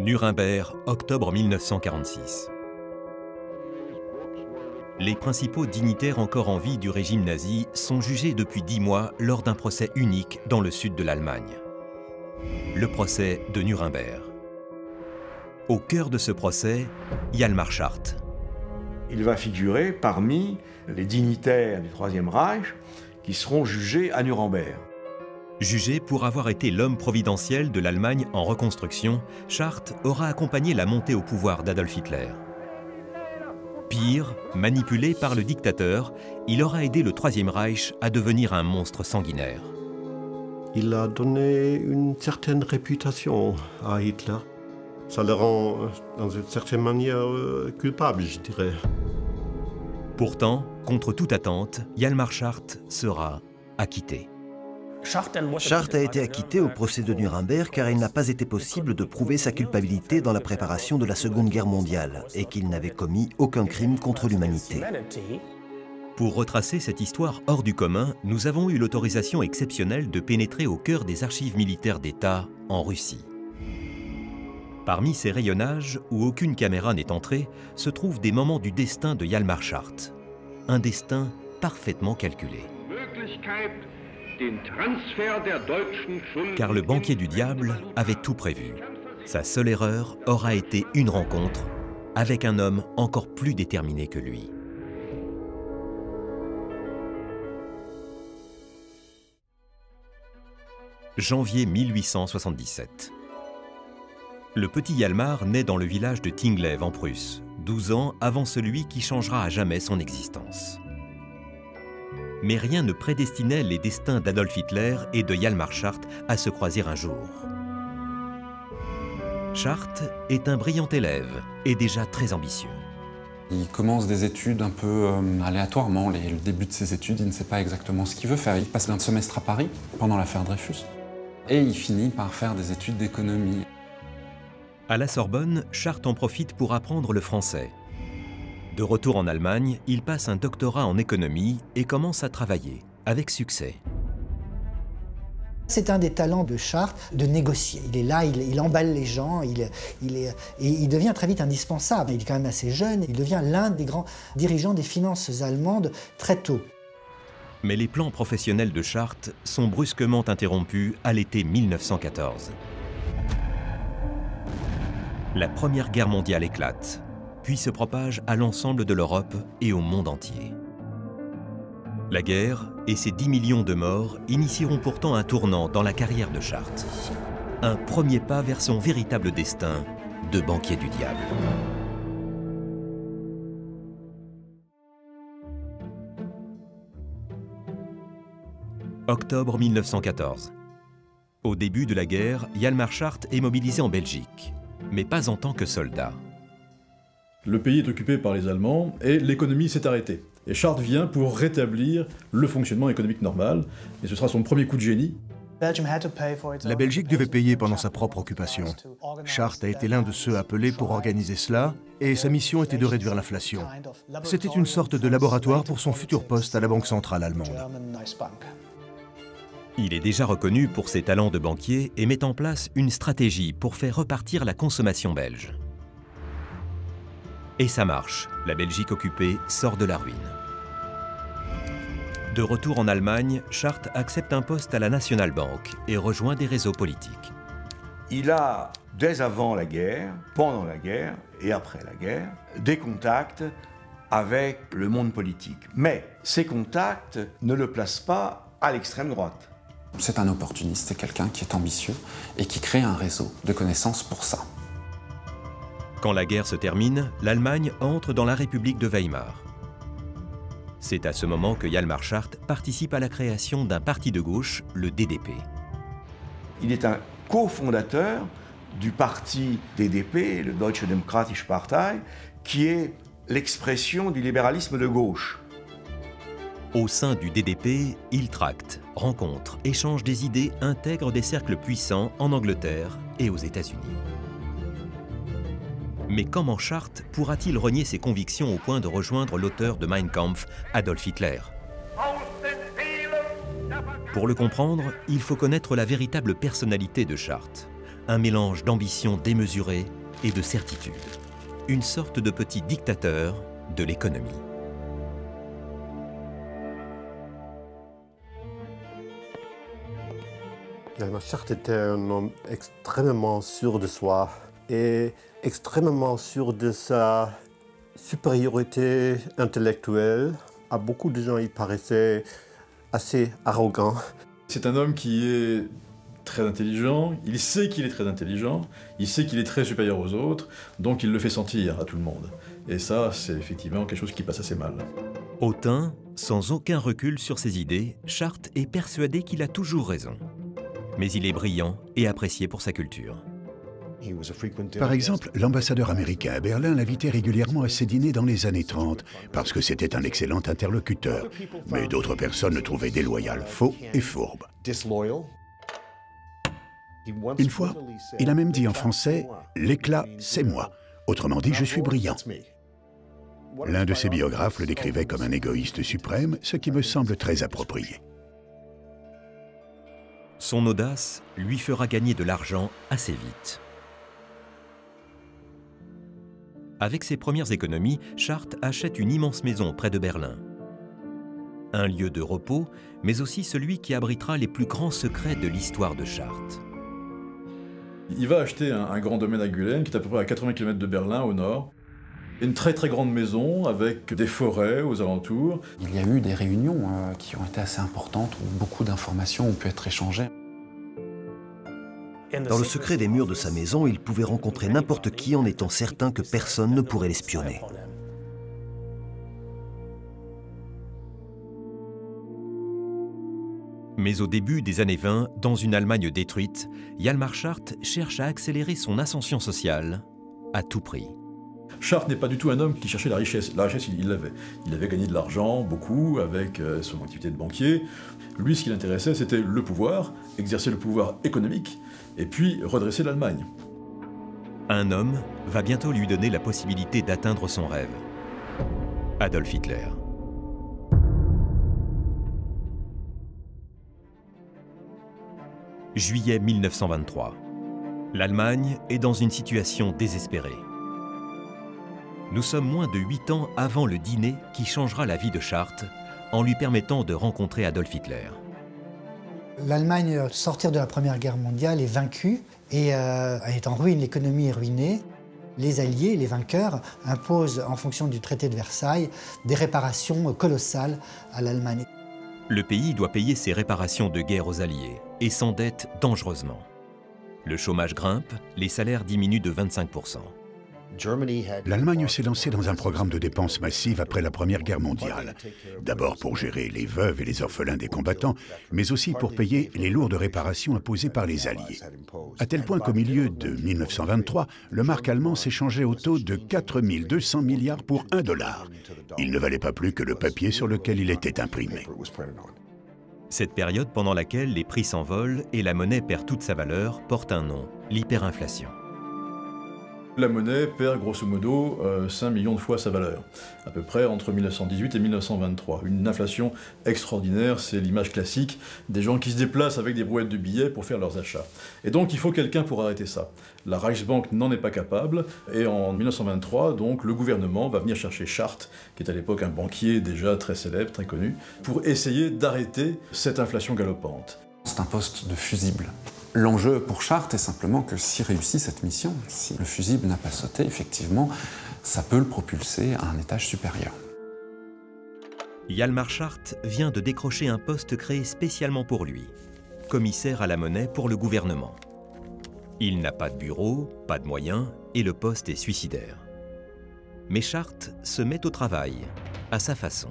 Nuremberg, octobre 1946. Les principaux dignitaires encore en vie du régime nazi sont jugés depuis 10 mois lors d'un procès unique dans le sud de l'Allemagne. Le procès de Nuremberg. Au cœur de ce procès, Hjalmar Schacht. Il va figurer parmi les dignitaires du Troisième Reich qui seront jugés à Nuremberg. Jugé pour avoir été l'homme providentiel de l'Allemagne en reconstruction, Schacht aura accompagné la montée au pouvoir d'Adolf Hitler. Pire, manipulé par le dictateur, il aura aidé le Troisième Reich à devenir un monstre sanguinaire. Il a donné une certaine réputation à Hitler. Ça le rend, dans une certaine manière, culpable, je dirais. Pourtant, contre toute attente, Hjalmar Schacht sera acquitté. Schacht a été acquitté au procès de Nuremberg car il n'a pas été possible de prouver sa culpabilité dans la préparation de la Seconde Guerre mondiale et qu'il n'avait commis aucun crime contre l'humanité. Pour retracer cette histoire hors du commun, nous avons eu l'autorisation exceptionnelle de pénétrer au cœur des archives militaires d'État en Russie. Parmi ces rayonnages, où aucune caméra n'est entrée, se trouvent des moments du destin de Hjalmar Schacht. Un destin parfaitement calculé. Car le banquier du diable avait tout prévu. Sa seule erreur aura été une rencontre avec un homme encore plus déterminé que lui. Janvier 1877. Le petit Hjalmar naît dans le village de Tinglev en Prusse, 12 ans avant celui qui changera à jamais son existence. Mais rien ne prédestinait les destins d'Adolf Hitler et de Hjalmar Schacht à se croiser un jour. Schacht est un brillant élève et déjà très ambitieux. Il commence des études un peu aléatoirement. Le début de ses études, il ne sait pas exactement ce qu'il veut faire. Il passe un semestre à Paris pendant l'affaire Dreyfus. Et il finit par faire des études d'économie. À la Sorbonne, Schacht en profite pour apprendre le français. De retour en Allemagne, il passe un doctorat en économie et commence à travailler, avec succès. C'est un des talents de Schacht de négocier. Il est là, il emballe les gens, et il devient très vite indispensable. Il est quand même assez jeune, il devient l'un des grands dirigeants des finances allemandes très tôt. Mais les plans professionnels de Schacht sont brusquement interrompus à l'été 1914. La Première Guerre mondiale éclate, puis se propage à l'ensemble de l'Europe et au monde entier. La guerre et ses 10 millions de morts initieront pourtant un tournant dans la carrière de Schacht. Un premier pas vers son véritable destin de banquier du diable. Octobre 1914. Au début de la guerre, Hjalmar Schacht est mobilisé en Belgique, mais pas en tant que soldat. Le pays est occupé par les Allemands et l'économie s'est arrêtée. Et Schacht vient pour rétablir le fonctionnement économique normal, et ce sera son premier coup de génie. La Belgique devait payer pendant sa propre occupation. Schacht a été l'un de ceux appelés pour organiser cela, et sa mission était de réduire l'inflation. C'était une sorte de laboratoire pour son futur poste à la Banque centrale allemande. Il est déjà reconnu pour ses talents de banquier et met en place une stratégie pour faire repartir la consommation belge. Et ça marche, la Belgique occupée sort de la ruine. De retour en Allemagne, Schacht accepte un poste à la Nationalbank et rejoint des réseaux politiques. Il a, dès avant la guerre, pendant la guerre et après la guerre, des contacts avec le monde politique. Mais ces contacts ne le placent pas à l'extrême droite. C'est un opportuniste, c'est quelqu'un qui est ambitieux et qui crée un réseau de connaissances pour ça. Quand la guerre se termine, l'Allemagne entre dans la République de Weimar. C'est à ce moment que Hjalmar Schacht participe à la création d'un parti de gauche, le DDP. Il est un cofondateur du parti DDP, le Deutsche Demokratische Partei, qui est l'expression du libéralisme de gauche. Au sein du DDP, il tracte, rencontre, échange des idées, intègre des cercles puissants en Angleterre et aux États-Unis. Mais comment Schacht pourra-t-il renier ses convictions au point de rejoindre l'auteur de Mein Kampf, Adolf Hitler? Pour le comprendre, il faut connaître la véritable personnalité de Schacht. un mélange d'ambition démesurée et de certitude. Une sorte de petit dictateur de l'économie. Hjalmar Schacht était un homme extrêmement sûr de soi et extrêmement sûr de sa supériorité intellectuelle. À beaucoup de gens, il paraissait assez arrogant. C'est un homme qui est très intelligent, il sait qu'il est très intelligent, il sait qu'il est très supérieur aux autres, donc il le fait sentir à tout le monde. Et ça, c'est effectivement quelque chose qui passe assez mal. Hautain, sans aucun recul sur ses idées, Schacht est persuadé qu'il a toujours raison. Mais il est brillant et apprécié pour sa culture. Par exemple, l'ambassadeur américain à Berlin l'invitait régulièrement à ses dîners dans les années 30, parce que c'était un excellent interlocuteur. Mais d'autres personnes le trouvaient déloyal, faux et fourbe. Une fois, il a même dit en français « l'éclat, c'est moi ». Autrement dit, je suis brillant. L'un de ses biographes le décrivait comme un égoïste suprême, ce qui me semble très approprié. Son audace lui fera gagner de l'argent assez vite. Avec ses premières économies, Schacht achète une immense maison près de Berlin. Un lieu de repos, mais aussi celui qui abritera les plus grands secrets de l'histoire de Schacht. Il va acheter un grand domaine à Gülen, qui est à peu près à 80 km de Berlin, au nord. Une très très grande maison avec des forêts aux alentours. Il y a eu des réunions qui ont été assez importantes, où beaucoup d'informations ont pu être échangées. Dans le secret des murs de sa maison, il pouvait rencontrer n'importe qui en étant certain que personne ne pourrait l'espionner. Mais au début des années 20, dans une Allemagne détruite, Hjalmar Schacht cherche à accélérer son ascension sociale à tout prix. Schacht n'est pas du tout un homme qui cherchait la richesse. La richesse, il l'avait. Il avait gagné de l'argent, beaucoup, avec son activité de banquier. Lui, ce qui l'intéressait, c'était le pouvoir, exercer le pouvoir économique, et puis redresser l'Allemagne. Un homme va bientôt lui donner la possibilité d'atteindre son rêve. Adolf Hitler. Juillet 1923. L'Allemagne est dans une situation désespérée. Nous sommes moins de 8 ans avant le dîner qui changera la vie de Schacht en lui permettant de rencontrer Adolf Hitler. L'Allemagne, sortir de la Première Guerre mondiale, est vaincue et est en ruine, l'économie est ruinée. Les Alliés, les vainqueurs, imposent, en fonction du traité de Versailles, des réparations colossales à l'Allemagne. Le pays doit payer ses réparations de guerre aux Alliés et s'endette dangereusement. Le chômage grimpe, les salaires diminuent de 25%. L'Allemagne s'est lancée dans un programme de dépenses massives après la Première Guerre mondiale. D'abord pour gérer les veuves et les orphelins des combattants, mais aussi pour payer les lourdes réparations imposées par les Alliés. À tel point qu'au milieu de 1923, le mark allemand s'échangeait au taux de 4 200 milliards pour $1. Il ne valait pas plus que le papier sur lequel il était imprimé. Cette période pendant laquelle les prix s'envolent et la monnaie perd toute sa valeur porte un nom, l'hyperinflation. La monnaie perd grosso modo 5 millions de fois sa valeur, à peu près entre 1918 et 1923. Une inflation extraordinaire, c'est l'image classique des gens qui se déplacent avec des brouettes de billets pour faire leurs achats. Et donc il faut quelqu'un pour arrêter ça. La Reichsbank n'en est pas capable, et en 1923, donc, le gouvernement va venir chercher Schacht, qui est à l'époque un banquier déjà très célèbre, très connu, pour essayer d'arrêter cette inflation galopante. C'est un poste de fusible. L'enjeu pour Schacht est simplement que s'il réussit cette mission, si le fusible n'a pas sauté, effectivement, ça peut le propulser à un étage supérieur. Hjalmar Schacht vient de décrocher un poste créé spécialement pour lui, commissaire à la monnaie pour le gouvernement. Il n'a pas de bureau, pas de moyens, et le poste est suicidaire. Mais Schacht se met au travail, à sa façon.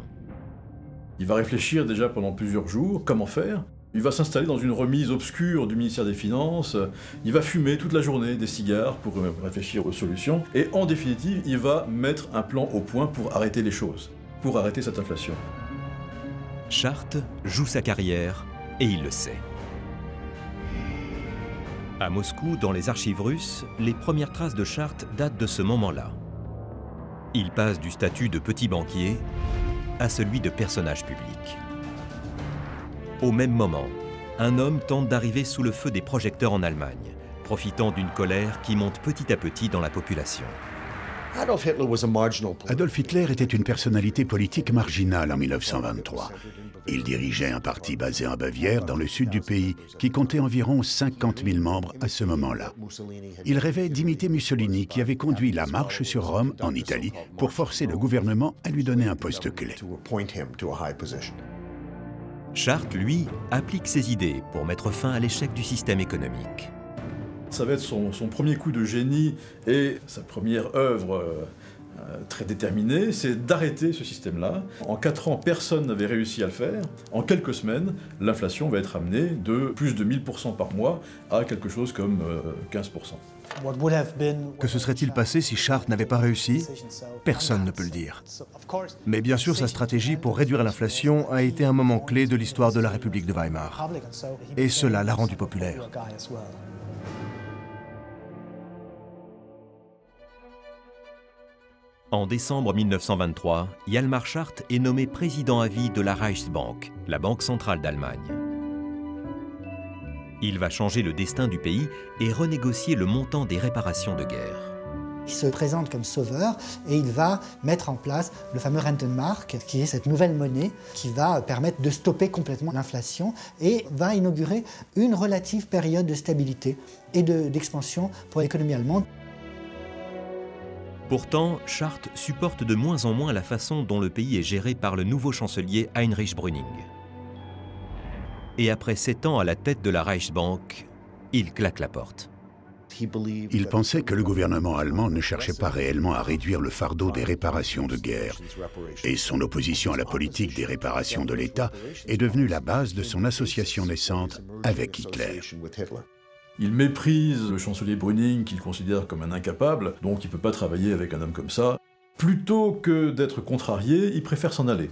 Il va réfléchir déjà pendant plusieurs jours, comment faire. Il va s'installer dans une remise obscure du ministère des Finances, il va fumer toute la journée des cigares pour réfléchir aux solutions, et en définitive, il va mettre un plan au point pour arrêter les choses, pour arrêter cette inflation. Schacht joue sa carrière, et il le sait. À Moscou, dans les archives russes, les premières traces de Schacht datent de ce moment-là. Il passe du statut de petit banquier à celui de personnage public. Au même moment, un homme tente d'arriver sous le feu des projecteurs en Allemagne, profitant d'une colère qui monte petit à petit dans la population. Adolf Hitler était une personnalité politique marginale en 1923. Il dirigeait un parti basé en Bavière, dans le sud du pays, qui comptait environ 50 000 membres à ce moment-là. Il rêvait d'imiter Mussolini, qui avait conduit la marche sur Rome, en Italie, pour forcer le gouvernement à lui donner un poste clé. Chart, lui, applique ses idées pour mettre fin à l'échec du système économique. Ça va être son premier coup de génie et sa première œuvre très déterminée, c'est d'arrêter ce système-là. En 4 ans, personne n'avait réussi à le faire. En quelques semaines, l'inflation va être amenée de plus de 1000% par mois à quelque chose comme 15%. Que se serait-il passé si Chart n'avait pas réussi? Personne ne peut le dire. Mais bien sûr, sa stratégie pour réduire l'inflation a été un moment clé de l'histoire de la République de Weimar. Et cela l'a rendu populaire. En décembre 1923, Hjalmar Schacht est nommé président à vie de la Reichsbank, la banque centrale d'Allemagne. Il va changer le destin du pays et renégocier le montant des réparations de guerre. Il se présente comme sauveur et il va mettre en place le fameux Rentenmark, qui est cette nouvelle monnaie qui va permettre de stopper complètement l'inflation et va inaugurer une relative période de stabilité et d'expansion pour l'économie allemande. Pourtant, Chart supporte de moins en moins la façon dont le pays est géré par le nouveau chancelier Heinrich Brüning. Et après 7 ans à la tête de la Reichsbank, il claque la porte. Il pensait que le gouvernement allemand ne cherchait pas réellement à réduire le fardeau des réparations de guerre. Et son opposition à la politique des réparations de l'État est devenue la base de son association naissante avec Hitler. Il méprise le chancelier Brüning, qu'il considère comme un incapable, donc il ne peut pas travailler avec un homme comme ça. Plutôt que d'être contrarié, il préfère s'en aller.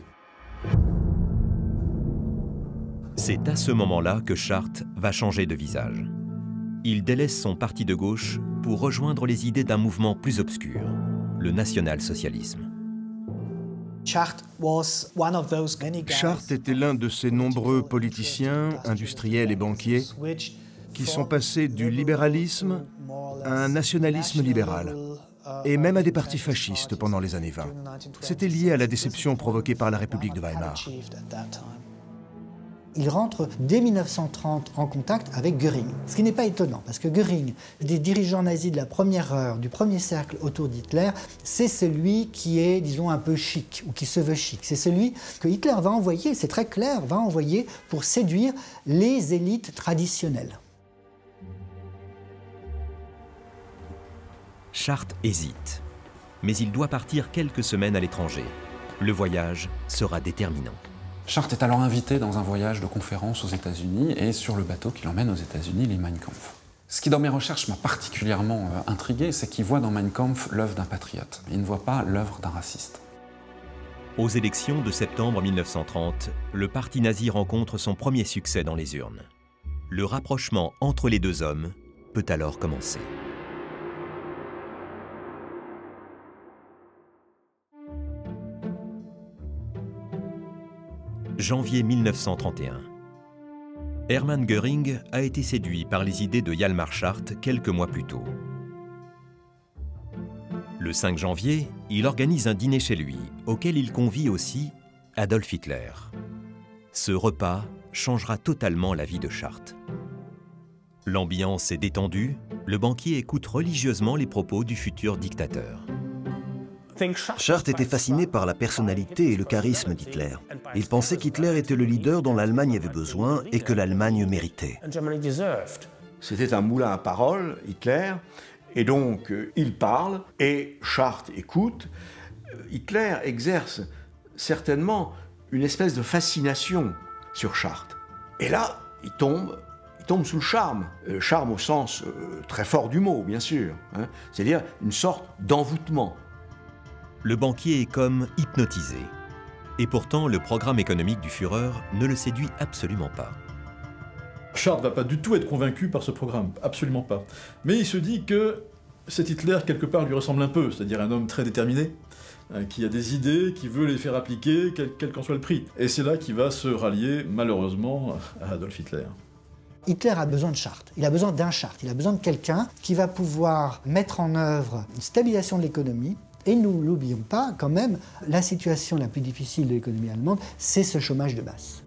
C'est à ce moment-là que Chart va changer de visage. Il délaisse son parti de gauche pour rejoindre les idées d'un mouvement plus obscur, le national-socialisme. Chart était l'un de ces nombreux politiciens, industriels et banquiers qui sont passés du libéralisme à un nationalisme libéral, et même à des partis fascistes pendant les années 20. C'était lié à la déception provoquée par la République de Weimar. Il rentre dès 1930 en contact avec Göring, ce qui n'est pas étonnant, parce que Göring, des dirigeants nazis de la première heure, du premier cercle autour d'Hitler, c'est celui qui est, disons, un peu chic, ou qui se veut chic. C'est celui que Hitler va envoyer, c'est très clair, va envoyer pour séduire les élites traditionnelles. Chart hésite, mais il doit partir quelques semaines à l'étranger. Le voyage sera déterminant. Chart est alors invité dans un voyage de conférence aux États-Unis et sur le bateau qui l'emmène aux États-Unis, les Mein Kampf. Ce qui dans mes recherches m'a particulièrement intrigué, c'est qu'il voit dans Mein Kampf l'œuvre d'un patriote. Il ne voit pas l'œuvre d'un raciste. Aux élections de septembre 1930, le parti nazi rencontre son premier succès dans les urnes. Le rapprochement entre les deux hommes peut alors commencer. Janvier 1931. Hermann Göring a été séduit par les idées de Hjalmar Schacht quelques mois plus tôt. Le 5 janvier, il organise un dîner chez lui, auquel il convie aussi Adolf Hitler. Ce repas changera totalement la vie de Schacht. L'ambiance est détendue, le banquier écoute religieusement les propos du futur dictateur. Chart était fasciné par la personnalité et le charisme d'Hitler. Il pensait qu'Hitler était le leader dont l'Allemagne avait besoin et que l'Allemagne méritait. C'était un moulin à paroles, Hitler, et donc il parle et Chart écoute. Hitler exerce certainement une espèce de fascination sur Chart. Et là, il tombe sous le charme. Charme au sens très fort du mot, bien sûr, hein, c'est-à-dire une sorte d'envoûtement. Le banquier est comme hypnotisé. Et pourtant, le programme économique du Führer ne le séduit absolument pas. Chart ne va pas du tout être convaincu par ce programme, absolument pas. Mais il se dit que cet Hitler, quelque part, lui ressemble un peu, c'est-à-dire un homme très déterminé, qui a des idées, qui veut les faire appliquer, quel qu'en soit le prix. Et c'est là qu'il va se rallier, malheureusement, à Adolf Hitler. Hitler a besoin de Schacht, il a besoin d'un Schacht, il a besoin de quelqu'un qui va pouvoir mettre en œuvre une stabilisation de l'économie. Et nous l'oublions pas, quand même, la situation la plus difficile de l'économie allemande, c'est ce chômage de masse.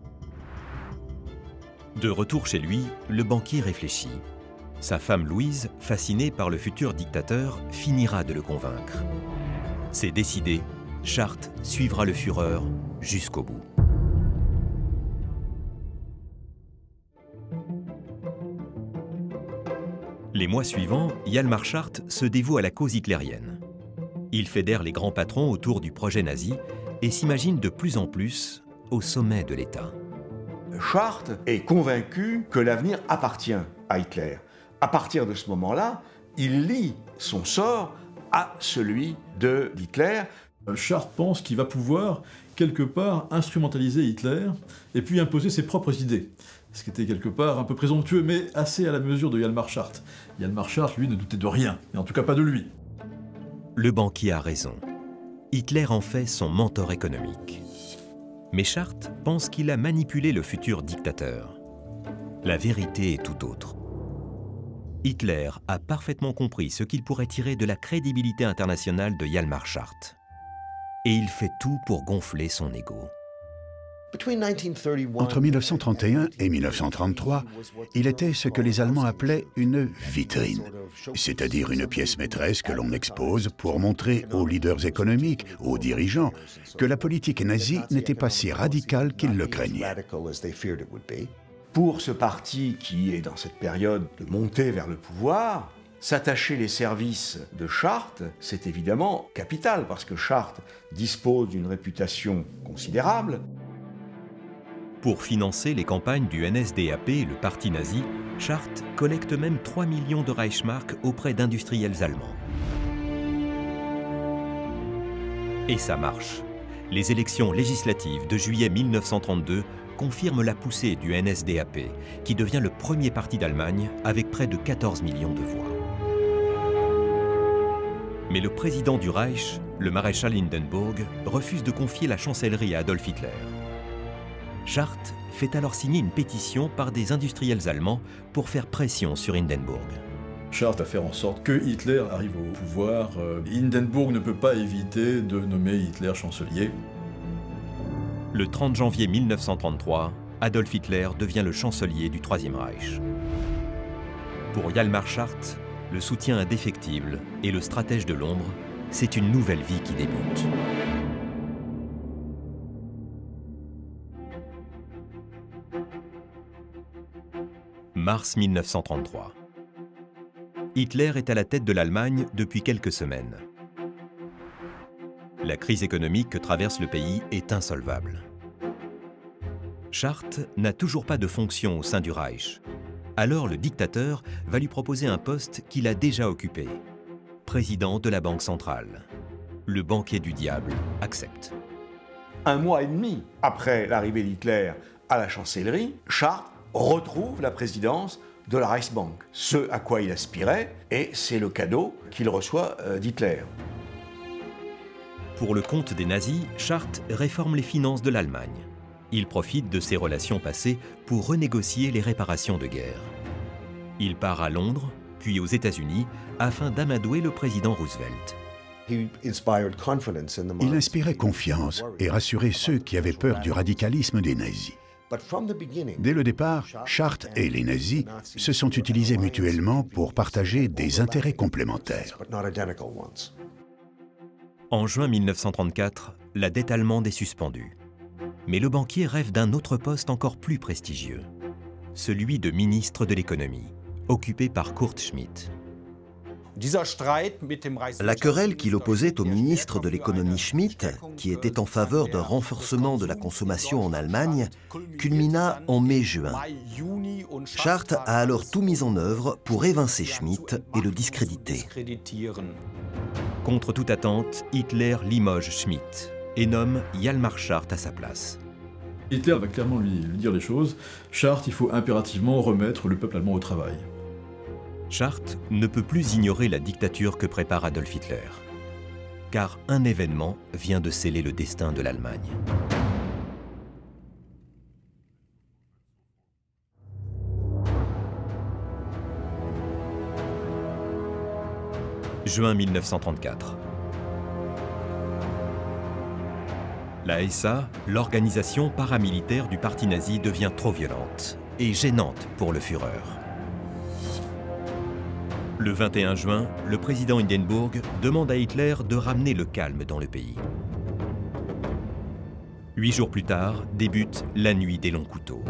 De retour chez lui, le banquier réfléchit. Sa femme Louise, fascinée par le futur dictateur, finira de le convaincre. C'est décidé, Schacht suivra le Führer jusqu'au bout. Les mois suivants, Hjalmar Schacht se dévoue à la cause hitlérienne. Il fédère les grands patrons autour du projet nazi et s'imagine de plus en plus au sommet de l'État. Schacht est convaincu que l'avenir appartient à Hitler. À partir de ce moment-là, il lie son sort à celui de Hitler. Schacht pense qu'il va pouvoir, quelque part, instrumentaliser Hitler et puis imposer ses propres idées. Ce qui était quelque part un peu présomptueux, mais assez à la mesure de Hjalmar Schacht. Hjalmar Schacht, lui, ne doutait de rien, et en tout cas pas de lui. Le banquier a raison. Hitler en fait son mentor économique. Mais Schacht pense qu'il a manipulé le futur dictateur. La vérité est tout autre. Hitler a parfaitement compris ce qu'il pourrait tirer de la crédibilité internationale de Hjalmar Schacht. Et il fait tout pour gonfler son ego. Entre 1931 et 1933, il était ce que les Allemands appelaient une vitrine, c'est-à-dire une pièce maîtresse que l'on expose pour montrer aux leaders économiques, aux dirigeants, que la politique nazie n'était pas si radicale qu'ils le craignaient. Pour ce parti qui est dans cette période de montée vers le pouvoir, s'attacher les services de Schacht, c'est évidemment capital, parce que Schacht dispose d'une réputation considérable. Pour financer les campagnes du NSDAP, le parti nazi, Schacht collecte même 3 millions de Reichsmark auprès d'industriels allemands. Et ça marche. Les élections législatives de juillet 1932 confirment la poussée du NSDAP, qui devient le premier parti d'Allemagne avec près de 14 millions de voix. Mais le président du Reich, le maréchal Hindenburg, refuse de confier la chancellerie à Adolf Hitler. Schacht fait alors signer une pétition par des industriels allemands pour faire pression sur Hindenburg. Schacht va faire en sorte que Hitler arrive au pouvoir. Hindenburg ne peut pas éviter de nommer Hitler chancelier. Le 30 janvier 1933, Adolf Hitler devient le chancelier du Troisième Reich. Pour Hjalmar Schacht, le soutien indéfectible et le stratège de l'ombre, c'est une nouvelle vie qui débute. Mars 1933. Hitler est à la tête de l'Allemagne depuis quelques semaines. La crise économique que traverse le pays est insolvable. Schacht n'a toujours pas de fonction au sein du Reich. Alors le dictateur va lui proposer un poste qu'il a déjà occupé, président de la Banque centrale. Le banquier du diable accepte. Un mois et demi après l'arrivée d'Hitler à la chancellerie, Schacht retrouve la présidence de la Reichsbank, ce à quoi il aspirait, et c'est le cadeau qu'il reçoit d'Hitler. Pour le compte des nazis, Schacht réforme les finances de l'Allemagne. Il profite de ses relations passées pour renégocier les réparations de guerre. Il part à Londres, puis aux États-Unis, afin d'amadouer le président Roosevelt. Il inspirait confiance et rassurait ceux qui avaient peur du radicalisme des nazis. Dès le départ, Schacht et les nazis se sont utilisés mutuellement pour partager des intérêts complémentaires. En juin 1934, la dette allemande est suspendue. Mais le banquier rêve d'un autre poste encore plus prestigieux, celui de ministre de l'économie, occupé par Kurt Schmidt. La querelle qui l'opposait au ministre de l'économie Schmidt, qui était en faveur d'un renforcement de la consommation en Allemagne, culmina en mai-juin. Schacht a alors tout mis en œuvre pour évincer Schmidt et le discréditer. Contre toute attente, Hitler limoge Schmidt et nomme Hjalmar Schacht à sa place. Hitler va clairement lui dire les choses. Schacht, il faut impérativement remettre le peuple allemand au travail. Schacht ne peut plus ignorer la dictature que prépare Adolf Hitler, car un événement vient de sceller le destin de l'Allemagne. Juin 1934. La SA, l'organisation paramilitaire du parti nazi, devient trop violente et gênante pour le Führer. Le 21 juin, le président Hindenburg demande à Hitler de ramener le calme dans le pays. 8 jours plus tard, débute la nuit des longs couteaux.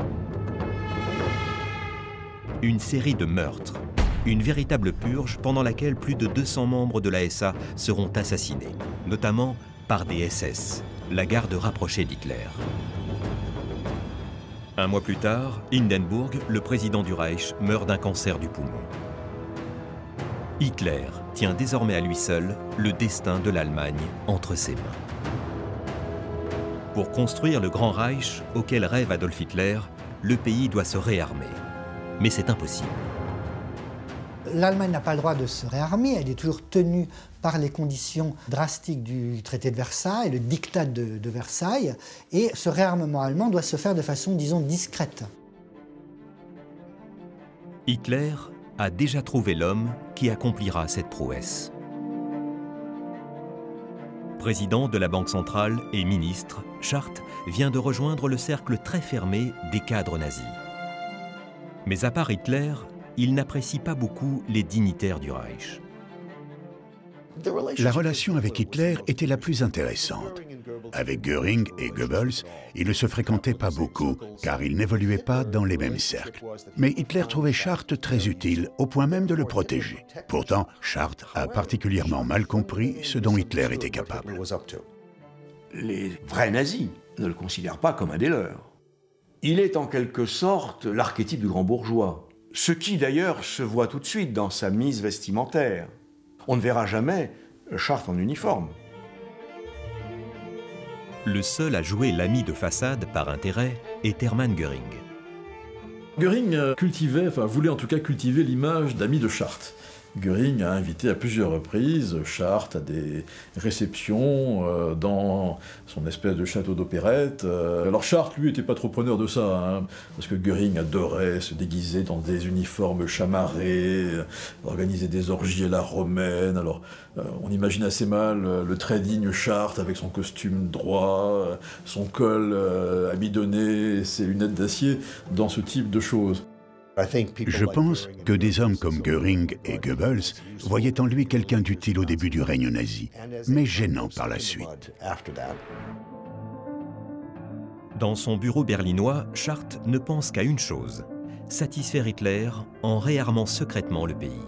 Une série de meurtres, une véritable purge pendant laquelle plus de 200 membres de la SA seront assassinés, notamment par des SS, la garde rapprochée d'Hitler. Un mois plus tard, Hindenburg, le président du Reich, meurt d'un cancer du poumon. Hitler tient désormais à lui seul le destin de l'Allemagne entre ses mains. Pour construire le grand Reich auquel rêve Adolf Hitler, le pays doit se réarmer. Mais c'est impossible. L'Allemagne n'a pas le droit de se réarmer, elle est toujours tenue par les conditions drastiques du traité de Versailles, le diktat de Versailles, et ce réarmement allemand doit se faire de façon, disons, discrète. Hitler a déjà trouvé l'homme qui accomplira cette prouesse. Président de la Banque centrale et ministre, Schacht vient de rejoindre le cercle très fermé des cadres nazis. Mais à part Hitler, il n'apprécie pas beaucoup les dignitaires du Reich. La relation avec Hitler était la plus intéressante. Avec Göring et Goebbels, ils ne se fréquentaient pas beaucoup, car ils n'évoluaient pas dans les mêmes cercles. Mais Hitler trouvait Schacht très utile, au point même de le protéger. Pourtant, Schacht a particulièrement mal compris ce dont Hitler était capable. Les vrais nazis ne le considèrent pas comme un des leurs. Il est en quelque sorte l'archétype du grand bourgeois, ce qui d'ailleurs se voit tout de suite dans sa mise vestimentaire. On ne verra jamais Schacht en uniforme. Le seul à jouer l'ami de façade par intérêt est Hermann Göring. Göring voulait en tout cas cultiver l'image d'ami de Schacht. Göring a invité à plusieurs reprises Schacht à des réceptions dans son espèce de château d'opérette. Alors Schacht, lui, n'était pas trop preneur de ça, hein, parce que Göring adorait se déguiser dans des uniformes chamarrés, organiser des orgies à la romaine. Alors on imagine assez mal le très digne Schacht avec son costume droit, son col amidonné, ses lunettes d'acier, dans ce type de choses. Je pense que des hommes comme Göring et Goebbels voyaient en lui quelqu'un d'utile au début du règne nazi, mais gênant par la suite. Dans son bureau berlinois, Schacht ne pense qu'à une chose, satisfaire Hitler en réarmant secrètement le pays.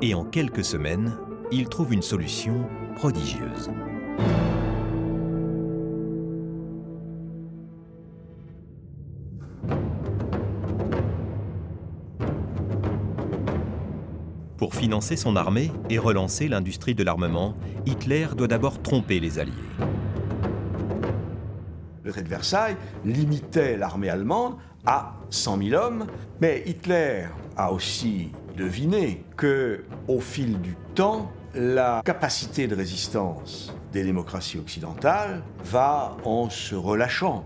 Et en quelques semaines, il trouve une solution prodigieuse. Pour financer son armée et relancer l'industrie de l'armement, Hitler doit d'abord tromper les Alliés. Le traité de Versailles limitait l'armée allemande à 100 000 hommes, mais Hitler a aussi deviné qu'au fil du temps, la capacité de résistance des démocraties occidentales va en se relâchant.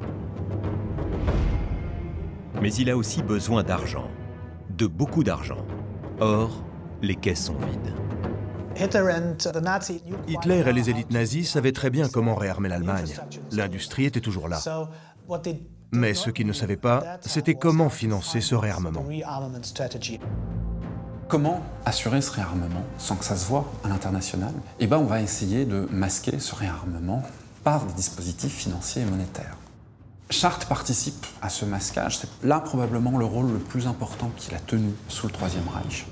Mais il a aussi besoin d'argent, de beaucoup d'argent. Or, les caisses sont vides. Hitler et les élites nazies savaient très bien comment réarmer l'Allemagne. L'industrie était toujours là. Mais ce qu'ils ne savaient pas, c'était comment financer ce réarmement. Comment assurer ce réarmement sans que ça se voie à l'international? Eh bien, on va essayer de masquer ce réarmement par des dispositifs financiers et monétaires. Schacht participe à ce masquage. C'est là probablement le rôle le plus important qu'il a tenu sous le Troisième Reich.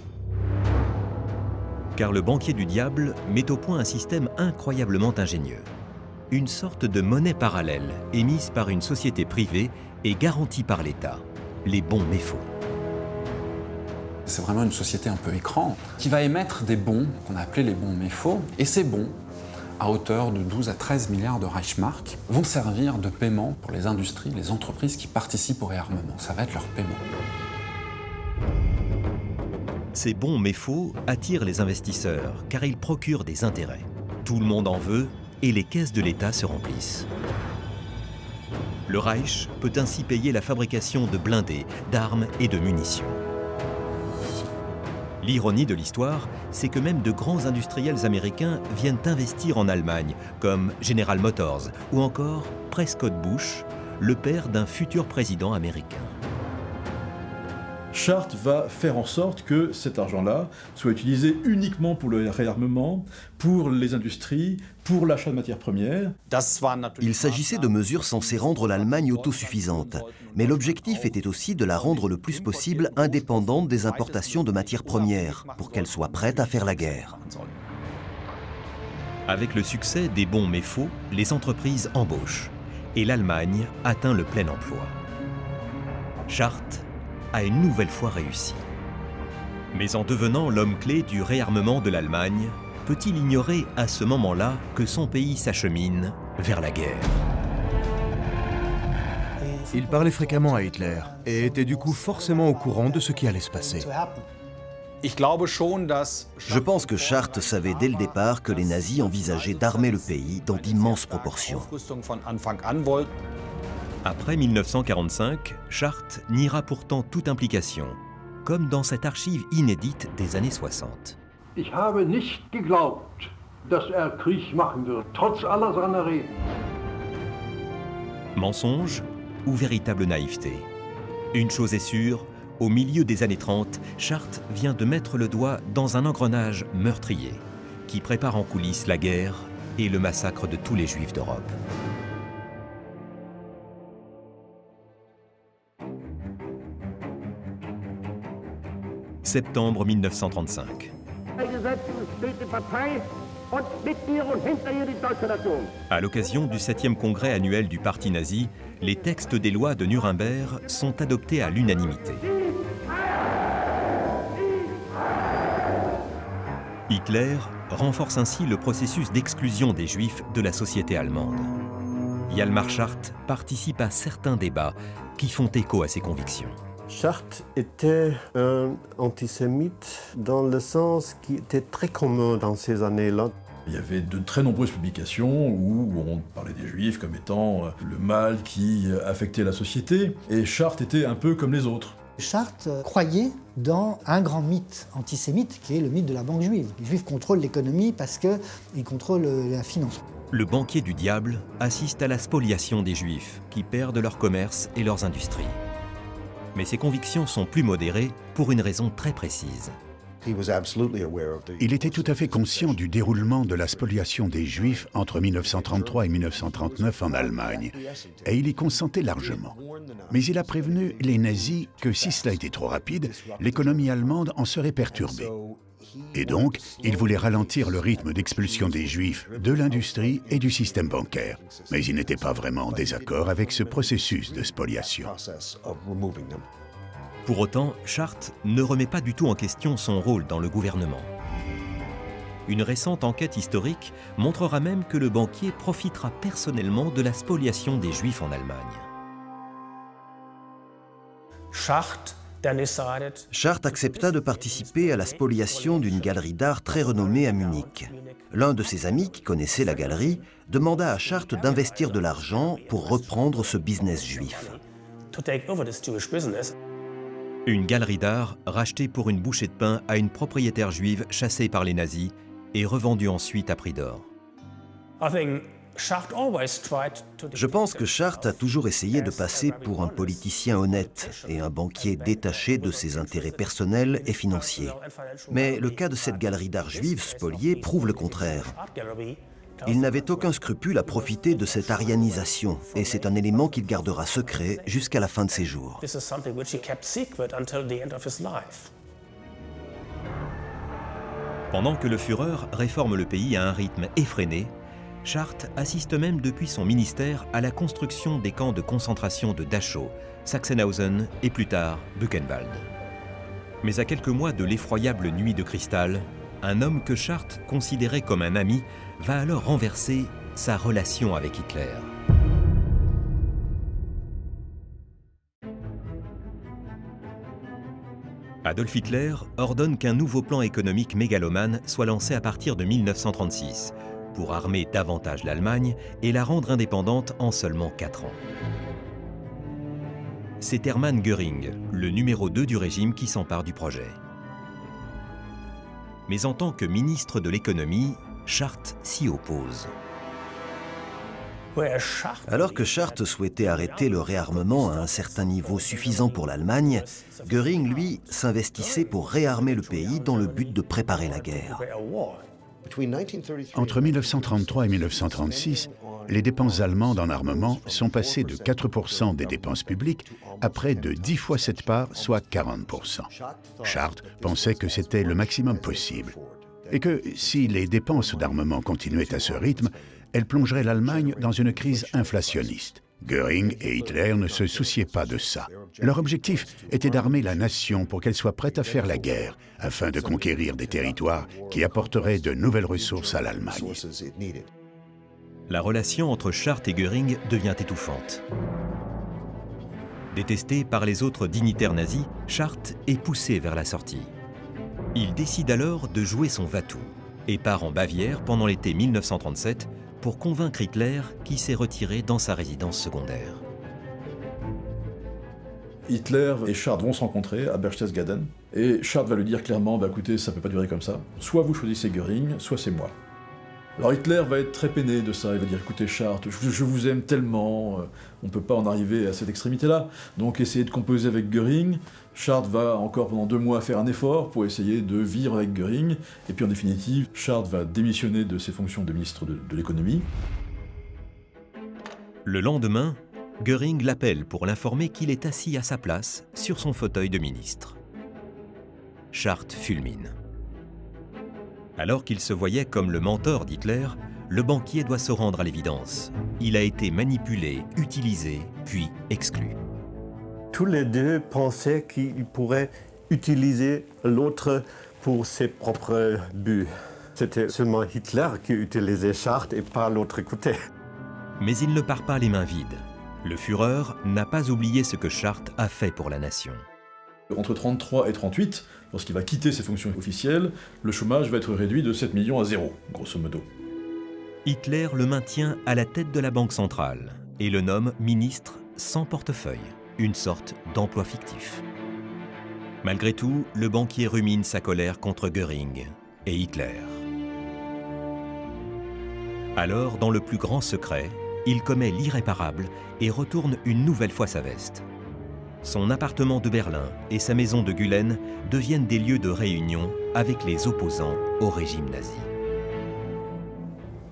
Car le banquier du diable met au point un système incroyablement ingénieux. Une sorte de monnaie parallèle émise par une société privée et garantie par l'État, les bons mais faux. C'est vraiment une société un peu écran qui va émettre des bons qu'on a appelés les bons mais faux. Et ces bons, à hauteur de 12 à 13 milliards de Reichsmark, vont servir de paiement pour les industries, les entreprises qui participent au réarmement. Ça va être leur paiement. Ces bons mais faux attirent les investisseurs car ils procurent des intérêts. Tout le monde en veut et les caisses de l'État se remplissent. Le Reich peut ainsi payer la fabrication de blindés, d'armes et de munitions. L'ironie de l'histoire, c'est que même de grands industriels américains viennent investir en Allemagne, comme General Motors ou encore Prescott Bush, le père d'un futur président américain. Chart va faire en sorte que cet argent-là soit utilisé uniquement pour le réarmement, pour les industries, pour l'achat de matières premières. Il s'agissait de mesures censées rendre l'Allemagne autosuffisante, mais l'objectif était aussi de la rendre le plus possible indépendante des importations de matières premières, pour qu'elle soit prête à faire la guerre. Avec le succès des bons mais faux, les entreprises embauchent et l'Allemagne atteint le plein emploi. Chart a une nouvelle fois réussi. Mais en devenant l'homme clé du réarmement de l'Allemagne, peut-il ignorer à ce moment-là que son pays s'achemine vers la guerre? Il parlait fréquemment à Hitler et était du coup forcément au courant de ce qui allait se passer. Je pense que Chart savait dès le départ que les nazis envisageaient d'armer le pays dans d'immenses proportions. Après 1945, Chart niera pourtant toute implication, comme dans cette archive inédite des années 60. Ich habe nicht geglaubt, dass Krieg machen wird, trotz aller seiner Reden. Mensonge ou véritable naïveté? Une chose est sûre, au milieu des années 30, Chart vient de mettre le doigt dans un engrenage meurtrier qui prépare en coulisses la guerre et le massacre de tous les Juifs d'Europe. Septembre 1935. À l'occasion du 7e congrès annuel du parti nazi, les textes des lois de Nuremberg sont adoptés à l'unanimité. Hitler renforce ainsi le processus d'exclusion des Juifs de la société allemande. Hjalmar Schacht participe à certains débats qui font écho à ses convictions. Schacht était un antisémite dans le sens qui était très commun dans ces années-là. Il y avait de très nombreuses publications où on parlait des Juifs comme étant le mal qui affectait la société, et Chart était un peu comme les autres. Chart croyait dans un grand mythe antisémite qui est le mythe de la banque juive. Les Juifs contrôlent l'économie parce qu'ils contrôlent la finance. Le banquier du diable assiste à la spoliation des Juifs qui perdent leur commerce et leurs industries. Mais ses convictions sont plus modérées pour une raison très précise. Il était tout à fait conscient du déroulement de la spoliation des Juifs entre 1933 et 1939 en Allemagne, et il y consentait largement. Mais il a prévenu les nazis que si cela était trop rapide, l'économie allemande en serait perturbée. Et donc, il voulait ralentir le rythme d'expulsion des Juifs de l'industrie et du système bancaire. Mais il n'était pas vraiment en désaccord avec ce processus de spoliation. Pour autant, Chart ne remet pas du tout en question son rôle dans le gouvernement. Une récente enquête historique montrera même que le banquier profitera personnellement de la spoliation des Juifs en Allemagne. Chart accepta de participer à la spoliation d'une galerie d'art très renommée à Munich. L'un de ses amis, qui connaissait la galerie, demanda à Chart d'investir de l'argent pour reprendre ce business juif. Une galerie d'art rachetée pour une bouchée de pain à une propriétaire juive chassée par les nazis et revendue ensuite à prix d'or. Je pense que Chart a toujours essayé de passer pour un politicien honnête et un banquier détaché de ses intérêts personnels et financiers. Mais le cas de cette galerie d'art juive spoliée prouve le contraire. Il n'avait aucun scrupule à profiter de cette arianisation, et c'est un élément qu'il gardera secret jusqu'à la fin de ses jours. Pendant que le Führer réforme le pays à un rythme effréné, Chart assiste même depuis son ministère à la construction des camps de concentration de Dachau, Sachsenhausen et plus tard Buchenwald. Mais à quelques mois de l'effroyable nuit de cristal, un homme que Chart considérait comme un ami va alors renverser sa relation avec Hitler. Adolf Hitler ordonne qu'un nouveau plan économique mégalomane soit lancé à partir de 1936 pour armer davantage l'Allemagne et la rendre indépendante en seulement 4 ans. C'est Hermann Göring, le numéro 2 du régime, qui s'empare du projet. Mais en tant que ministre de l'économie, Chart s'y oppose. Alors que Chart souhaitait arrêter le réarmement à un certain niveau suffisant pour l'Allemagne, Göring, lui, s'investissait pour réarmer le pays dans le but de préparer la guerre. Entre 1933 et 1936, les dépenses allemandes en armement sont passées de 4% des dépenses publiques à près de 10 fois cette part, soit 40%. Chart pensait que c'était le maximum possible et que si les dépenses d'armement continuaient à ce rythme, elles plongeraient l'Allemagne dans une crise inflationniste. Göring et Hitler ne se souciaient pas de ça. Leur objectif était d'armer la nation pour qu'elle soit prête à faire la guerre, afin de conquérir des territoires qui apporteraient de nouvelles ressources à l'Allemagne. La relation entre Chart et Göring devient étouffante. Détesté par les autres dignitaires nazis, Chart est poussé vers la sortie. Il décide alors de jouer son va-tout et part en Bavière pendant l'été 1937 pour convaincre Hitler qui s'est retiré dans sa résidence secondaire. Hitler et Chart vont se rencontrer à Berchtesgaden, et Chart va lui dire clairement, bah écoutez, ça peut pas durer comme ça, soit vous choisissez Göring, soit c'est moi. Alors Hitler va être très peiné de ça, il va dire, écoutez Chart, je vous aime tellement, on peut pas en arriver à cette extrémité-là, donc essayez de composer avec Göring. Chart va encore pendant 2 mois faire un effort pour essayer de vivre avec Göring, et puis en définitive, Chart va démissionner de ses fonctions de ministre de l'économie. Le lendemain, Göring l'appelle pour l'informer qu'il est assis à sa place sur son fauteuil de ministre. Chart fulmine. Alors qu'il se voyait comme le mentor d'Hitler, le banquier doit se rendre à l'évidence. Il a été manipulé, utilisé, puis exclu. Tous les deux pensaient qu'ils pourraient utiliser l'autre pour ses propres buts. C'était seulement Hitler qui utilisait Chart et pas l'autre côté. Mais il ne part pas les mains vides. Le Führer n'a pas oublié ce que Chart a fait pour la nation. Entre 1933 et 1938, lorsqu'il va quitter ses fonctions officielles, le chômage va être réduit de 7 millions à 0, grosso modo. Hitler le maintient à la tête de la Banque centrale et le nomme ministre sans portefeuille, une sorte d'emploi fictif. Malgré tout, le banquier rumine sa colère contre Göring et Hitler. Alors, dans le plus grand secret, il commet l'irréparable et retourne une nouvelle fois sa veste. Son appartement de Berlin et sa maison de Gülen deviennent des lieux de réunion avec les opposants au régime nazi.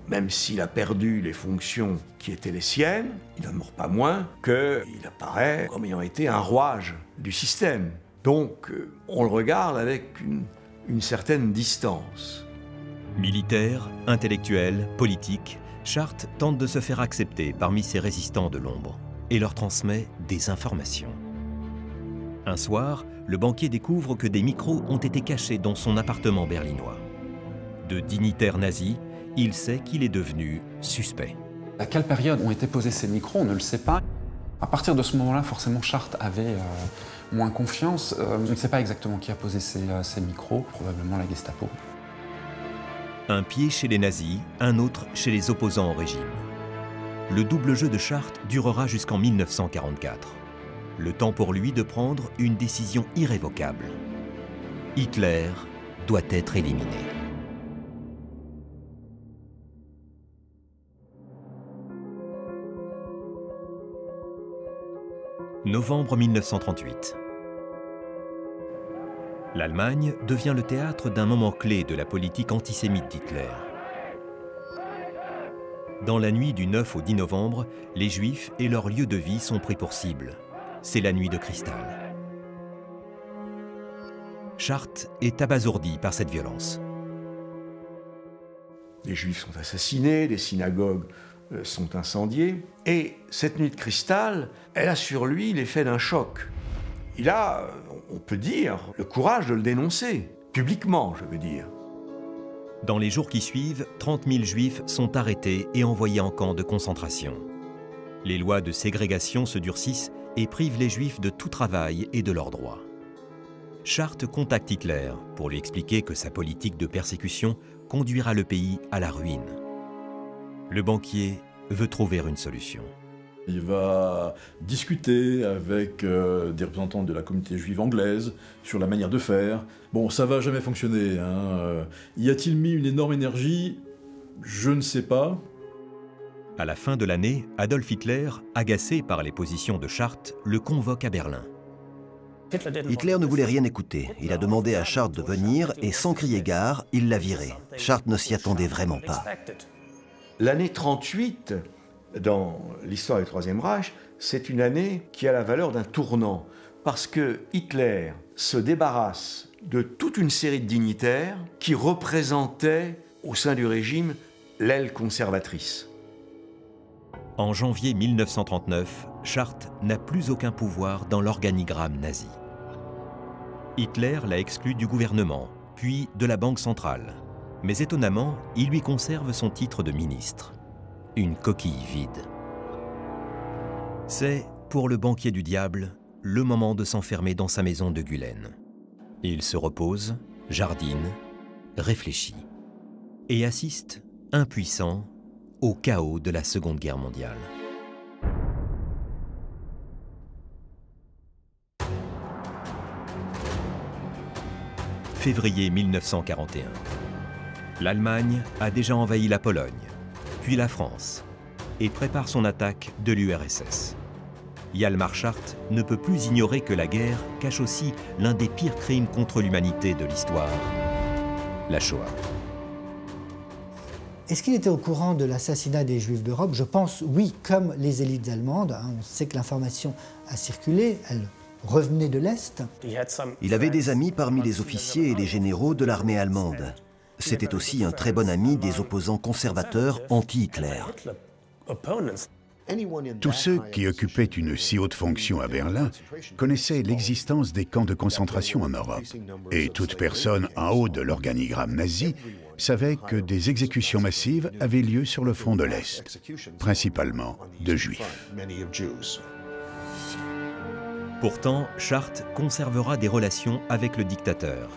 Même s'il a perdu les fonctions qui étaient les siennes, il n'en demeure pas moins qu'il apparaît comme ayant été un rouage du système. Donc, on le regarde avec une certaine distance. Militaire, intellectuel, politique, Chart tente de se faire accepter parmi ces résistants de l'ombre et leur transmet des informations. Un soir, le banquier découvre que des micros ont été cachés dans son appartement berlinois. De dignitaire nazi, il sait qu'il est devenu suspect. À quelle période ont été posés ces micros, on ne le sait pas. À partir de ce moment-là, forcément, Chart avait moins confiance. On ne sait pas exactement qui a posé ces micros, probablement la Gestapo. Un pied chez les nazis, un autre chez les opposants au régime. Le double jeu de Chart durera jusqu'en 1944. Le temps pour lui de prendre une décision irrévocable. Hitler doit être éliminé. Novembre 1938. L'Allemagne devient le théâtre d'un moment clé de la politique antisémite d'Hitler. Dans la nuit du 9 au 10 novembre, les Juifs et leur lieu de vie sont pris pour cible. C'est la nuit de cristal. Chart est abasourdi par cette violence. Les Juifs sont assassinés, les synagogues sont incendiées, et cette nuit de cristal, elle a sur lui l'effet d'un choc. Il a, on peut dire, le courage de le dénoncer, publiquement, je veux dire. Dans les jours qui suivent, 30 000 Juifs sont arrêtés et envoyés en camp de concentration. Les lois de ségrégation se durcissent et privent les Juifs de tout travail et de leurs droits. Chart contacte Hitler pour lui expliquer que sa politique de persécution conduira le pays à la ruine. Le banquier veut trouver une solution. Il va discuter avec des représentants de la communauté juive anglaise sur la manière de faire. Bon, ça va jamais fonctionner, hein. Y a-t-il mis une énorme énergie? Je ne sais pas. À la fin de l'année, Adolf Hitler, agacé par les positions de Chartres, le convoque à Berlin. Hitler ne voulait rien écouter. Il a demandé à Chartres de venir et sans crier gare, il l'a viré. Chartres ne s'y attendait vraiment pas. L'année 38, dans l'histoire du Troisième Reich, c'est une année qui a la valeur d'un tournant, parce que Hitler se débarrasse de toute une série de dignitaires qui représentaient, au sein du régime, l'aile conservatrice. En janvier 1939, Chartres n'a plus aucun pouvoir dans l'organigramme nazi. Hitler l'a exclu du gouvernement, puis de la Banque centrale. Mais étonnamment, il lui conserve son titre de ministre. Une coquille vide. C'est, pour le banquier du diable, le moment de s'enfermer dans sa maison de Gülen. Il se repose, jardine, réfléchit et assiste, impuissant, au chaos de la Seconde Guerre mondiale. Février 1941. L'Allemagne a déjà envahi la Pologne, puis la France, et prépare son attaque de l'URSS. Hjalmar Schacht ne peut plus ignorer que la guerre cache aussi l'un des pires crimes contre l'humanité de l'histoire, la Shoah. Est-ce qu'il était au courant de l'assassinat des Juifs d'Europe? Je pense oui, comme les élites allemandes. On sait que l'information a circulé, elle revenait de l'Est. Il avait des amis parmi les officiers et les généraux de l'armée allemande. C'était aussi un très bon ami des opposants conservateurs anti-Hitler. Tous ceux qui occupaient une si haute fonction à Berlin connaissaient l'existence des camps de concentration en Europe. Et toute personne en haut de l'organigramme nazi savait que des exécutions massives avaient lieu sur le front de l'Est, principalement de Juifs. Pourtant, Schacht conservera des relations avec le dictateur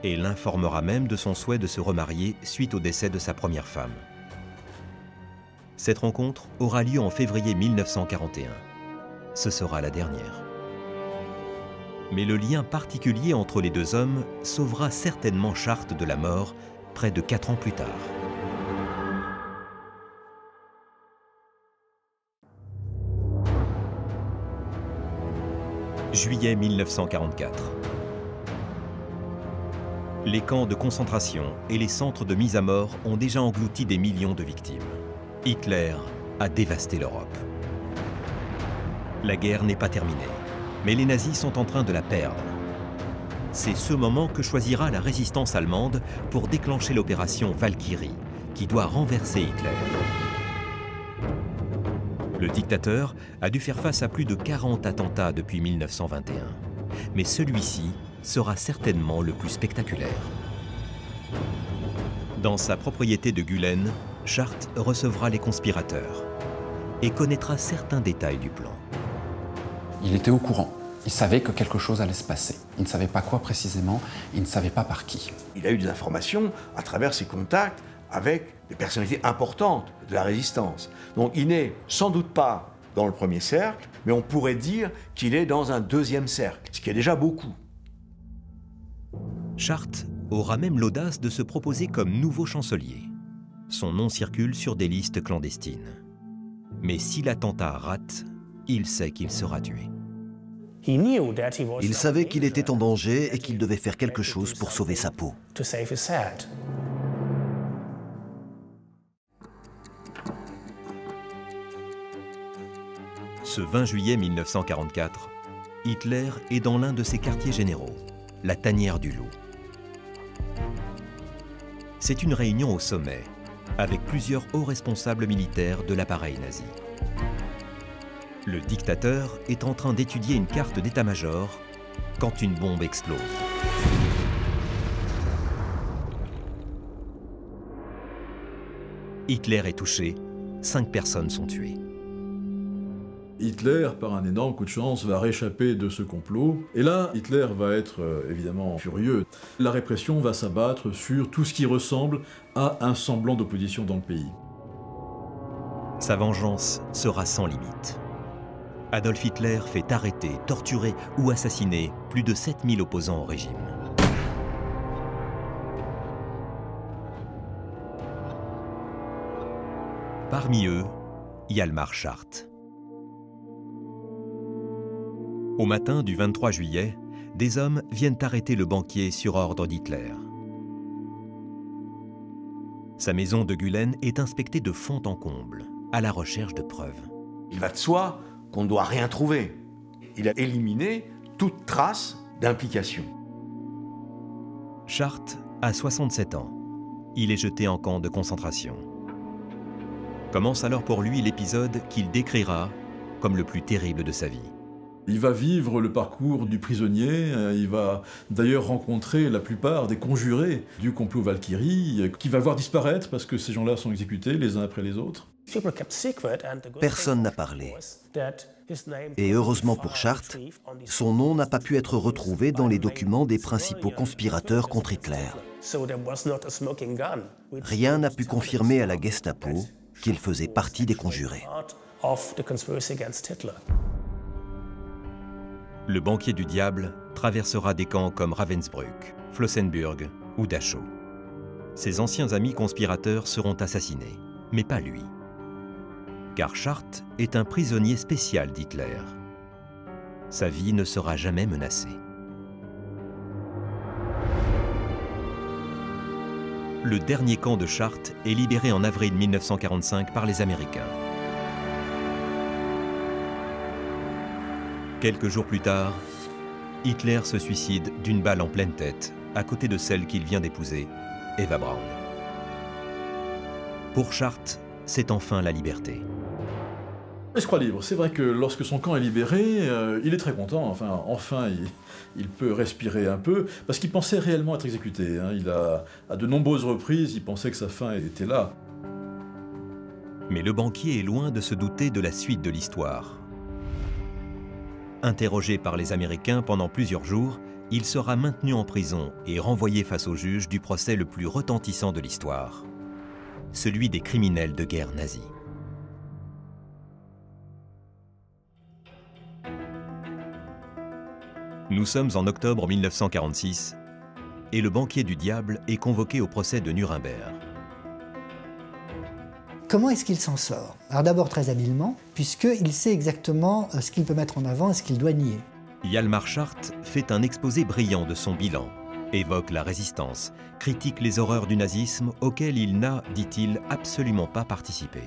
et l'informera même de son souhait de se remarier suite au décès de sa première femme. Cette rencontre aura lieu en février 1941. Ce sera la dernière. Mais le lien particulier entre les deux hommes sauvera certainement Schacht de la mort près de 4 ans plus tard. Juillet 1944. Les camps de concentration et les centres de mise à mort ont déjà englouti des millions de victimes. Hitler a dévasté l'Europe. La guerre n'est pas terminée, mais les nazis sont en train de la perdre. C'est ce moment que choisira la résistance allemande pour déclencher l'opération Valkyrie, qui doit renverser Hitler. Le dictateur a dû faire face à plus de 40 attentats depuis 1921, mais celui-ci sera certainement le plus spectaculaire. Dans sa propriété de Gülen, Schacht recevra les conspirateurs et connaîtra certains détails du plan. Il était au courant. Il savait que quelque chose allait se passer. Il ne savait pas quoi précisément, il ne savait pas par qui. Il a eu des informations à travers ses contacts avec des personnalités importantes de la résistance. Donc il n'est sans doute pas dans le premier cercle, mais on pourrait dire qu'il est dans un deuxième cercle, ce qui est déjà beaucoup. Schacht aura même l'audace de se proposer comme nouveau chancelier. Son nom circule sur des listes clandestines. Mais si l'attentat rate, il sait qu'il sera tué. Il savait qu'il était en danger et qu'il devait faire quelque chose pour sauver sa peau. Ce 20 juillet 1944, Hitler est dans l'un de ses quartiers généraux, la Tanière du Loup. C'est une réunion au sommet, avec plusieurs hauts responsables militaires de l'appareil nazi. Le dictateur est en train d'étudier une carte d'état-major quand une bombe explose. Hitler est touché, 5 personnes sont tuées. Hitler, par un énorme coup de chance, va réchapper de ce complot. Et là, Hitler va être évidemment furieux. La répression va s'abattre sur tout ce qui ressemble à un semblant d'opposition dans le pays. Sa vengeance sera sans limite. Adolf Hitler fait arrêter, torturer ou assassiner plus de 7000 opposants au régime. Parmi eux, Hjalmar Schacht. Au matin du 23 juillet, des hommes viennent arrêter le banquier sur ordre d'Hitler. Sa maison de Gülen est inspectée de fond en comble, à la recherche de preuves. Il va de soi qu'on ne doit rien trouver. Il a éliminé toute trace d'implication. Schacht a 67 ans. Il est jeté en camp de concentration. Commence alors pour lui l'épisode qu'il décrira comme le plus terrible de sa vie. Il va vivre le parcours du prisonnier, il va d'ailleurs rencontrer la plupart des conjurés du complot Valkyrie, qui va voir disparaître parce que ces gens-là sont exécutés les uns après les autres. Personne n'a parlé. Et heureusement pour Schacht, son nom n'a pas pu être retrouvé dans les documents des principaux conspirateurs contre Hitler. Rien n'a pu confirmer à la Gestapo qu'il faisait partie des conjurés. Le banquier du diable traversera des camps comme Ravensbrück, Flossenbürg ou Dachau. Ses anciens amis conspirateurs seront assassinés, mais pas lui. Car Schacht est un prisonnier spécial d'Hitler. Sa vie ne sera jamais menacée. Le dernier camp de Schacht est libéré en avril 1945 par les Américains. Quelques jours plus tard, Hitler se suicide d'une balle en pleine tête, à côté de celle qu'il vient d'épouser, Eva Braun. Pour Schacht, c'est enfin la liberté. Il se croit libre. C'est vrai que lorsque son camp est libéré, il est très content. Enfin, il peut respirer un peu, parce qu'il pensait réellement être exécuté. À de nombreuses reprises, il pensait que sa fin était là. Mais le banquier est loin de se douter de la suite de l'histoire. Interrogé par les Américains pendant plusieurs jours, il sera maintenu en prison et renvoyé face au juge du procès le plus retentissant de l'histoire, celui des criminels de guerre nazis. Nous sommes en octobre 1946 et le banquier du diable est convoqué au procès de Nuremberg. Comment est-ce qu'il s'en sort? Alors d'abord très habilement, puisqu'il sait exactement ce qu'il peut mettre en avant et ce qu'il doit nier. Hjalmar Schacht fait un exposé brillant de son bilan, évoque la résistance, critique les horreurs du nazisme auxquelles il n'a, dit-il, absolument pas participé.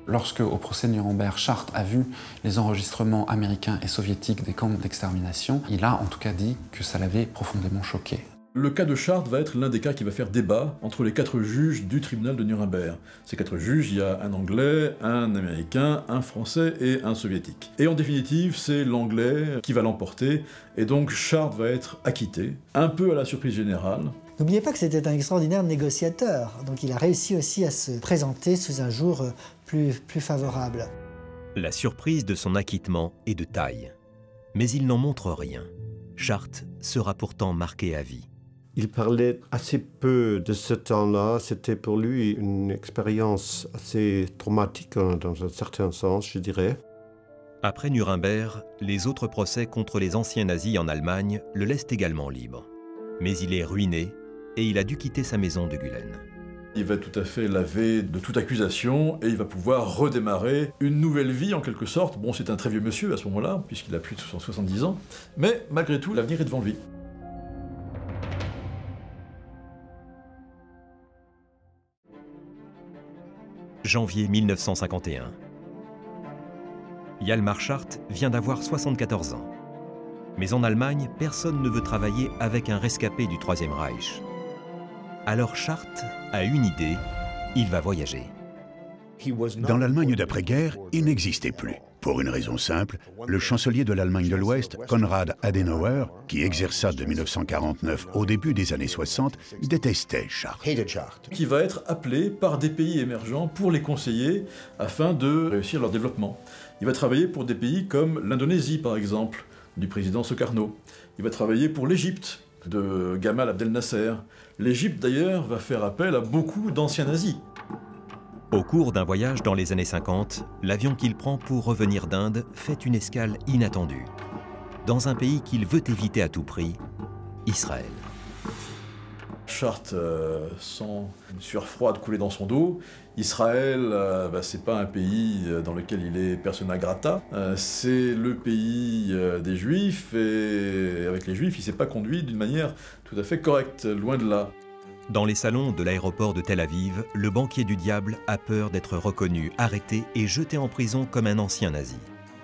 Lorsque, au procès de Nuremberg, Schacht a vu les enregistrements américains et soviétiques des camps d'extermination, il a en tout cas dit que ça l'avait profondément choqué. Le cas de Schacht va être l'un des cas qui va faire débat entre les 4 juges du tribunal de Nuremberg. Ces 4 juges, il y a un Anglais, un Américain, un Français et un Soviétique. Et en définitive, c'est l'Anglais qui va l'emporter, et donc Schacht va être acquitté, un peu à la surprise générale. N'oubliez pas que c'était un extraordinaire négociateur, donc il a réussi aussi à se présenter sous un jour plus favorable. La surprise de son acquittement est de taille, mais il n'en montre rien. Schacht sera pourtant marqué à vie. Il parlait assez peu de ce temps-là. C'était pour lui une expérience assez traumatique, dans un certain sens, je dirais. Après Nuremberg, les autres procès contre les anciens nazis en Allemagne le laissent également libre. Mais il est ruiné et il a dû quitter sa maison de Gülen. Il va tout à fait laver de toute accusation et il va pouvoir redémarrer une nouvelle vie en quelque sorte. Bon, c'est un très vieux monsieur à ce moment-là, puisqu'il a plus de 70 ans, mais malgré tout, l'avenir est devant lui. Janvier 1951. Hjalmar Schacht vient d'avoir 74 ans. Mais en Allemagne, personne ne veut travailler avec un rescapé du Troisième Reich. Alors Schacht a une idée, il va voyager. Dans l'Allemagne d'après-guerre, il n'existait plus. Pour une raison simple, le chancelier de l'Allemagne de l'Ouest, Konrad Adenauer, qui exerça de 1949 au début des années 60, détestait Schacht. Qui va être appelé par des pays émergents pour les conseiller afin de réussir leur développement. Il va travailler pour des pays comme l'Indonésie, par exemple, du président Sukarno. Il va travailler pour l'Égypte, de Gamal Abdel Nasser. L'Égypte, d'ailleurs, va faire appel à beaucoup d'anciens nazis. Au cours d'un voyage dans les années 50, l'avion qu'il prend pour revenir d'Inde fait une escale inattendue, dans un pays qu'il veut éviter à tout prix, Israël. Charte sent une sueur froide couler dans son dos. Israël, c'est pas un pays dans lequel il est persona grata. C'est le pays des Juifs, et avec les Juifs, il s'est pas conduit d'une manière tout à fait correcte, loin de là. Dans les salons de l'aéroport de Tel Aviv, le banquier du diable a peur d'être reconnu, arrêté et jeté en prison comme un ancien nazi.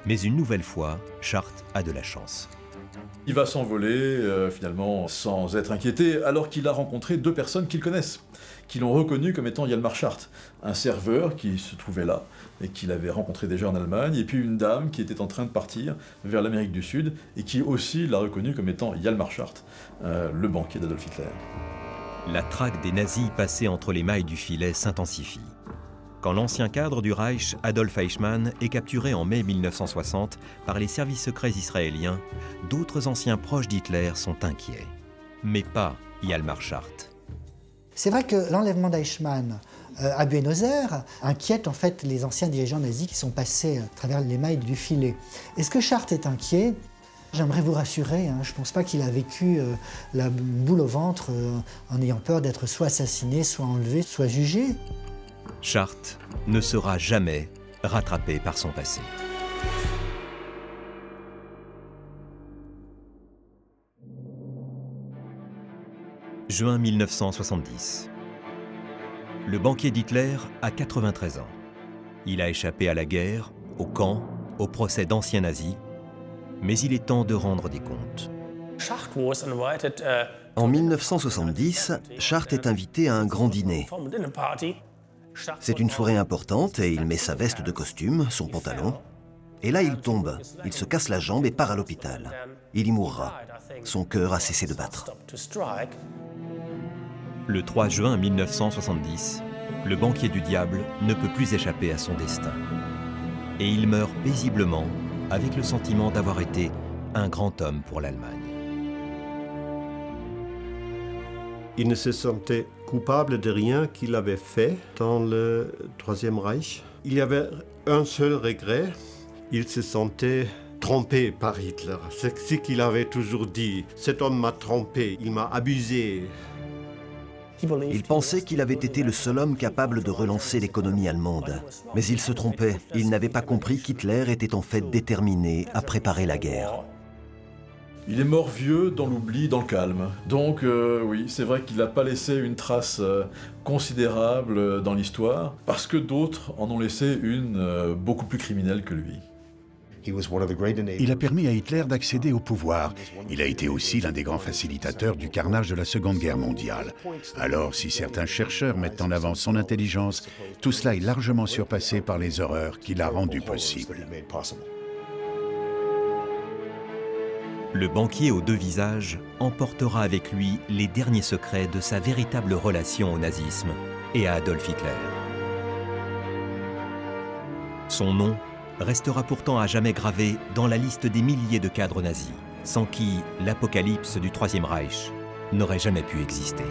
Mais une nouvelle fois, Charte a de la chance. Il va s'envoler, finalement, sans être inquiété, alors qu'il a rencontré deux personnes qu'il connaisse, qui l'ont reconnu comme étant Hjalmar Charte, un serveur qui se trouvait là, et qu'il avait rencontré déjà en Allemagne, et puis une dame qui était en train de partir vers l'Amérique du Sud, et qui aussi l'a reconnu comme étant Hjalmar Charte, le banquier d'Adolf Hitler. La traque des nazis passée entre les mailles du filet s'intensifie. Quand l'ancien cadre du Reich, Adolf Eichmann, est capturé en mai 1960 par les services secrets israéliens, d'autres anciens proches d'Hitler sont inquiets. Mais pas Hjalmar Charte. C'est vrai que l'enlèvement d'Eichmann à Buenos Aires inquiète en fait les anciens dirigeants nazis qui sont passés à travers les mailles du filet. Est-ce que Charte est inquiet ? J'aimerais vous rassurer, je ne pense pas qu'il a vécu la boule au ventre en ayant peur d'être soit assassiné, soit enlevé, soit jugé. Charte ne sera jamais rattrapé par son passé. Juin 1970. Le banquier d'Hitler a 93 ans. Il a échappé à la guerre, au camp, au procès d'anciens nazis, mais il est temps de rendre des comptes. En 1970, Charte est invité à un grand dîner. C'est une soirée importante et il met sa veste de costume, son pantalon. Et là, il tombe, il se casse la jambe et part à l'hôpital. Il y mourra. Son cœur a cessé de battre. Le 3 juin 1970, le banquier du diable ne peut plus échapper à son destin. Et il meurt paisiblement, avec le sentiment d'avoir été un grand homme pour l'Allemagne. Il ne se sentait coupable de rien qu'il avait fait dans le Troisième Reich. Il y avait un seul regret, il se sentait trompé par Hitler. C'est ce qu'il avait toujours dit. Cet homme m'a trompé, il m'a abusé. Il pensait qu'il avait été le seul homme capable de relancer l'économie allemande. Mais il se trompait. Il n'avait pas compris qu'Hitler était en fait déterminé à préparer la guerre. Il est mort vieux, dans l'oubli, dans le calme. Donc oui, c'est vrai qu'il n'a pas laissé une trace considérable dans l'histoire, parce que d'autres en ont laissé une beaucoup plus criminelle que lui. Il a permis à Hitler d'accéder au pouvoir. Il a été aussi l'un des grands facilitateurs du carnage de la Seconde Guerre mondiale. Alors, si certains chercheurs mettent en avant son intelligence, tout cela est largement surpassé par les horreurs qu'il a rendues possibles. Le banquier aux deux visages emportera avec lui les derniers secrets de sa véritable relation au nazisme et à Adolf Hitler. Son nom restera pourtant à jamais gravé dans la liste des milliers de cadres nazis, sans qui l'apocalypse du Troisième Reich n'aurait jamais pu exister.